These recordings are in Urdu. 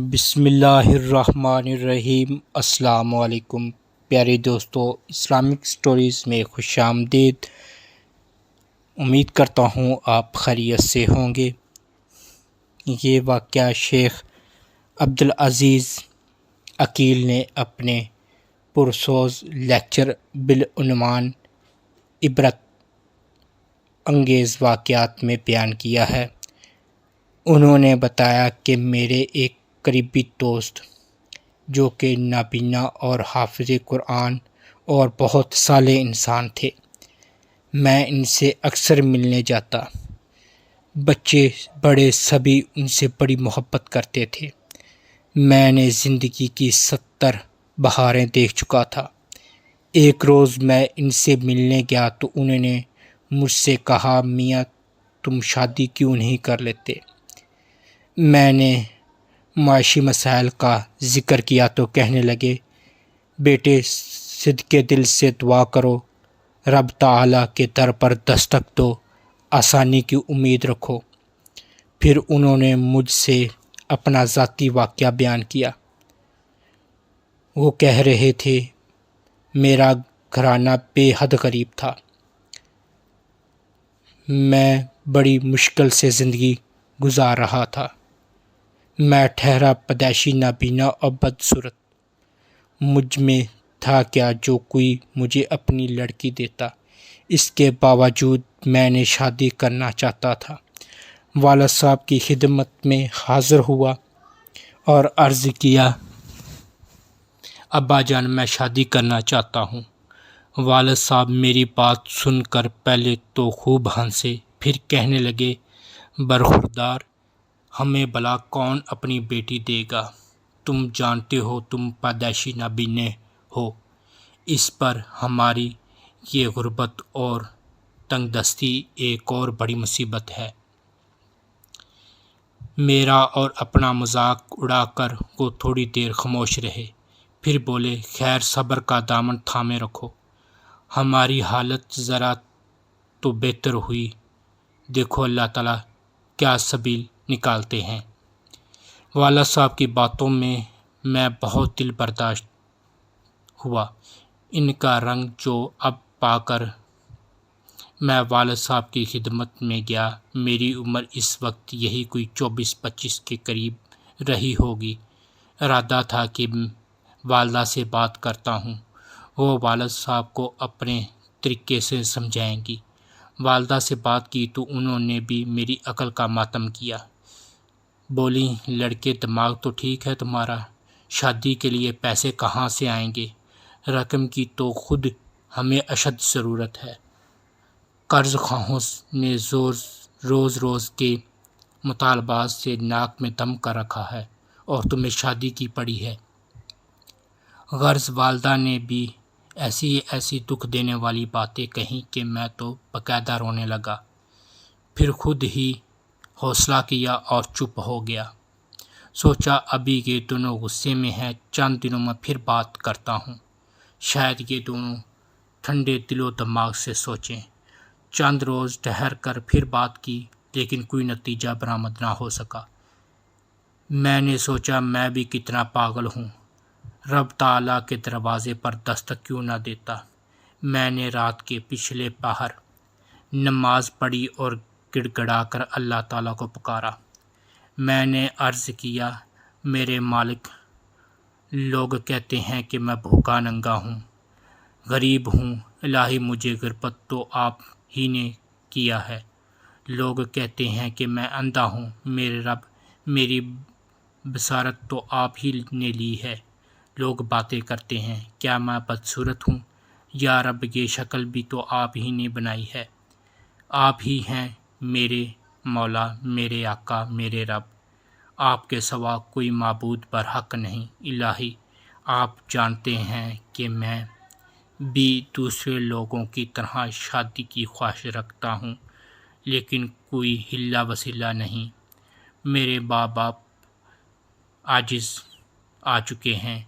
بسم اللہ الرحمن الرحیم۔ السلام علیکم پیارے دوستو، اسلامک سٹوریز میں خوش آمدید۔ امید کرتا ہوں آپ خیریت سے ہوں گے۔ یہ واقعہ شیخ عبدالعزیز عقیل نے اپنے پرسوز لیکچر بالعنوان عبرت انگیز واقعات میں بیان کیا ہے۔ انہوں نے بتایا کہ میرے ایک قریبی دوست جو کہ نابینا اور حافظ قرآن اور بہت صالح انسان تھے، میں ان سے اکثر ملنے جاتا۔ بچے بڑے سبھی ان سے بڑی محبت کرتے تھے۔ میں نے زندگی کی 70 بہاریں دیکھ چکا تھا۔ ایک روز میں ان سے ملنے گیا تو انہوں نے مجھ سے کہا، میاں تم شادی کیوں نہیں کر لیتے؟ میں نے معاشی مسائل کا ذکر کیا تو کہنے لگے، بیٹے صدقے دل سے دعا کرو، رب تعالیٰ کے در پر دستک دو، آسانی کی امید رکھو۔ پھر انہوں نے مجھ سے اپنا ذاتی واقعہ بیان کیا۔ وہ کہہ رہے تھے، میرا گھرانہ بے حد غریب تھا۔ میں بڑی مشکل سے زندگی گزار رہا تھا۔ میں ٹھہرا پیدائشی نابینا اور بدصورت۔ مجھ میں تھا کیا جو کوئی مجھے اپنی لڑکی دیتا۔ اس کے باوجود میں نے شادی کرنا چاہتا تھا۔ والد صاحب کی خدمت میں حاضر ہوا اور عرض کیا، ابا جان میں شادی کرنا چاہتا ہوں۔ والد صاحب میری بات سن کر پہلے تو خوب ہنسے، پھر کہنے لگے، برخوردار، ہمیں بھلا کون اپنی بیٹی دے گا؟ تم جانتے ہو تم پیدائشی نابینے ہو۔ اس پر ہماری یہ غربت اور تنگ دستی ایک اور بڑی مصیبت ہے۔ میرا اور اپنا مذاق اڑا کر وہ تھوڑی دیر خاموش رہے، پھر بولے، خیر صبر کا دامن تھامے رکھو، ہماری حالت ذرا تو بہتر ہوئی، دیکھو اللہ تعالیٰ کیا سبیل نکالتے ہیں۔ والد صاحب کی باتوں میں بہت دل برداشت ہوا۔ ان کا رنگ جو اب پا کر میں والد صاحب کی خدمت میں گیا۔ میری عمر اس وقت یہی کوئی 24-25 کے قریب رہی ہوگی۔ ارادہ تھا کہ والدہ سے بات کرتا ہوں، وہ والد صاحب کو اپنے طریقے سے سمجھائیں گی۔ والدہ سے بات کی تو انہوں نے بھی میری عقل کا ماتم کیا۔ بولی، لڑکے دماغ تو ٹھیک ہے تمہارا، شادی کے لیے پیسے کہاں سے آئیں گے؟ رقم کی تو خود ہمیں اشد ضرورت ہے۔ قرض خواہوں نے روز روز کے مطالبات سے ناک میں دم کر رکھا ہے اور تمہیں شادی کی پڑی ہے۔ غرض والدہ نے بھی ایسی دکھ دینے والی باتیں کہیں کہ میں تو باقاعدہ رونے لگا۔ پھر خود ہی حوصلہ کیا اور چپ ہو گیا۔ سوچا ابھی یہ دونوں غصے میں ہیں، چند دنوں میں پھر بات کرتا ہوں، شاید یہ دونوں ٹھنڈے دل و دماغ سے سوچیں۔ چند روز ٹھہر کر پھر بات کی، لیکن کوئی نتیجہ برآمد نہ ہو سکا۔ میں نے سوچا میں بھی کتنا پاگل ہوں، رب تعالیٰ کے دروازے پر دستک کیوں نہ دیتا۔ میں نے رات کے پچھلے پہر نماز پڑھی اور گڑ گڑا کر اللہ تعالیٰ کو پکارا۔ میں نے عرض کیا، میرے مالک، لوگ کہتے ہیں کہ میں بھوکا ننگا ہوں، غریب ہوں، الہی مجھے غربت تو آپ ہی نے کیا ہے۔ لوگ کہتے ہیں کہ میں اندھا ہوں، میرے رب میری بصارت تو آپ ہی نے لی ہے۔ لوگ باتیں کرتے ہیں، کیا میں بدصورت ہوں؟ یا رب یہ شکل بھی تو آپ ہی نے بنائی ہے۔ آپ ہی ہیں میرے مولا، میرے آقا، میرے رب، آپ کے سوا کوئی معبود برحق نہیں۔ الہی آپ جانتے ہیں کہ میں بھی دوسرے لوگوں کی طرح شادی کی خواہش رکھتا ہوں، لیکن کوئی حیلہ وسیلہ نہیں۔ میرے ماں باپ عاجز آ چکے ہیں،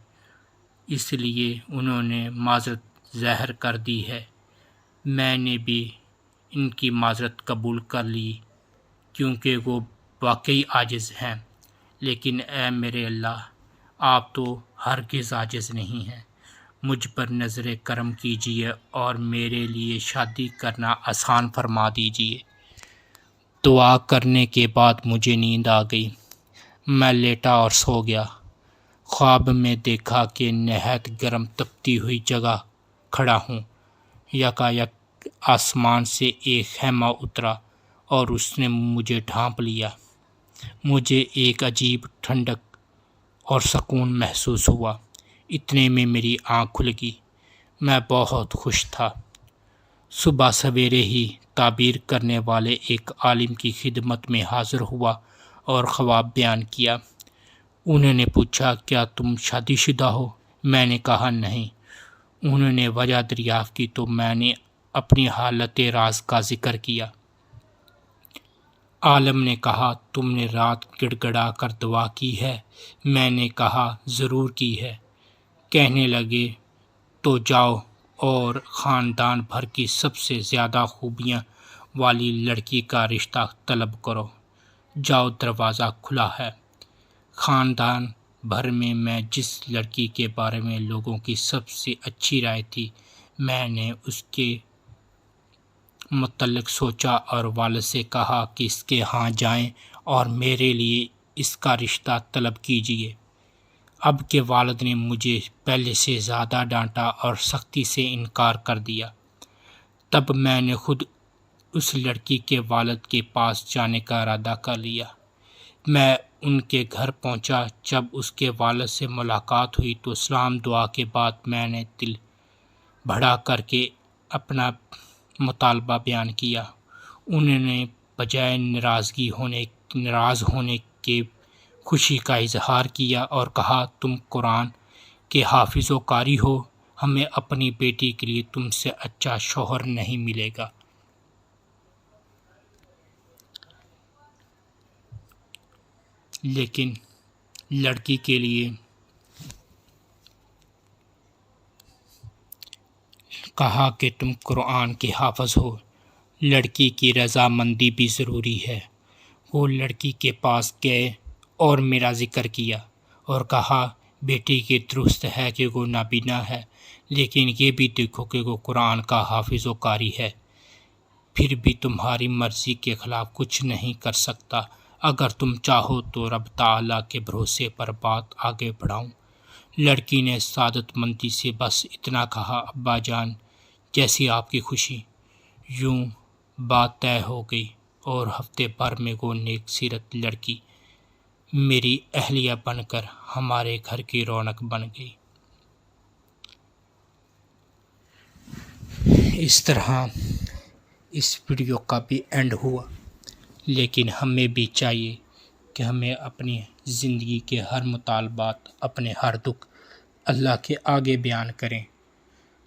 اس لیے انہوں نے معذرت ظاہر کر دی ہے۔ میں نے بھی ان کی معذرت قبول کر لی، کیونکہ وہ واقعی عاجز ہیں۔ لیکن اے میرے اللہ، آپ تو ہرگز عاجز نہیں ہیں، مجھ پر نظر کرم کیجیے اور میرے لیے شادی کرنا آسان فرما دیجیے۔ دعا کرنے کے بعد مجھے نیند آ گئی، میں لیٹا اور سو گیا۔ خواب میں دیکھا کہ نہایت گرم تپتی ہوئی جگہ کھڑا ہوں، یکایک آسمان سے ایک خیمہ اترا اور اس نے مجھے ڈھانپ لیا۔ مجھے ایک عجیب ٹھنڈک اور سکون محسوس ہوا۔ اتنے میں میری آنکھ کھل گئی، میں بہت خوش تھا۔ صبح سویرے ہی تعبیر کرنے والے ایک عالم کی خدمت میں حاضر ہوا اور خواب بیان کیا۔ انہوں نے پوچھا، کیا تم شادی شدہ ہو؟ میں نے کہا نہیں۔ انہوں نے وجہ دریافت کی تو میں نے اپنی حالت راز کا ذکر کیا۔ عالم نے کہا، تم نے رات گڑ گڑا کر دعا کی ہے؟ میں نے کہا، ضرور کی ہے۔ کہنے لگے، تو جاؤ اور خاندان بھر کی سب سے زیادہ خوبیاں والی لڑکی کا رشتہ طلب کرو۔ جاؤ، دروازہ کھلا ہے۔ خاندان بھر میں جس لڑکی کے بارے میں لوگوں کی سب سے اچھی رائے تھی، میں نے اس کے متعلق سوچا اور والد سے کہا کہ اس کے ہاں جائیں اور میرے لیے اس کا رشتہ طلب کیجیے۔ اب کے والد نے مجھے پہلے سے زیادہ ڈانٹا اور سختی سے انکار کر دیا۔ تب میں نے خود اس لڑکی کے والد کے پاس جانے کا ارادہ کر لیا۔ میں ان کے گھر پہنچا۔ جب اس کے والد سے ملاقات ہوئی تو سلام دعا کے بعد میں نے دل بڑھا کر کے اپنا مطالبہ بیان کیا۔ انہوں نے بجائے ناراض ہونے کے خوشی کا اظہار کیا اور کہا، تم قرآن کے حافظ و قاری ہو، ہمیں اپنی بیٹی کے لیے تم سے اچھا شوہر نہیں ملے گا۔ لیکن لڑکی کے لیے کہا کہ تم قرآن کے حافظ ہو، لڑکی کی رضامندی بھی ضروری ہے۔ وہ لڑکی کے پاس گئے اور میرا ذکر کیا اور کہا، بیٹی کی درست ہے کہ وہ نابینا ہے، لیکن یہ بھی دیکھو کہ وہ قرآن کا حافظ و قاری ہے۔ پھر بھی تمہاری مرضی کے خلاف کچھ نہیں کر سکتا۔ اگر تم چاہو تو رب تعالیٰ کے بھروسے پر بات آگے بڑھاؤں۔ لڑکی نے سعادت مندی سے بس اتنا کہا، ابا جان، جیسی آپ کی خوشی۔ یوں بات طے ہو گئی اور ہفتے بھر میں وہ نیک سیرت لڑکی میری اہلیہ بن کر ہمارے گھر کی رونق بن گئی۔ اس طرح اس ویڈیو کا بھی اینڈ ہوا، لیکن ہمیں بھی چاہیے کہ ہمیں اپنی زندگی کے ہر مطالبات، اپنے ہر دکھ اللہ کے آگے بیان کریں،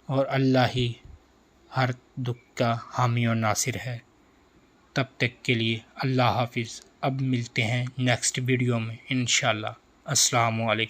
اور اللہ ہی ہر دکھ کا حامی و ناصر ہے۔ تب تک کے لیے اللہ حافظ۔ اب ملتے ہیں نیکسٹ ویڈیو میں انشاءاللہ۔ السلام علیکم۔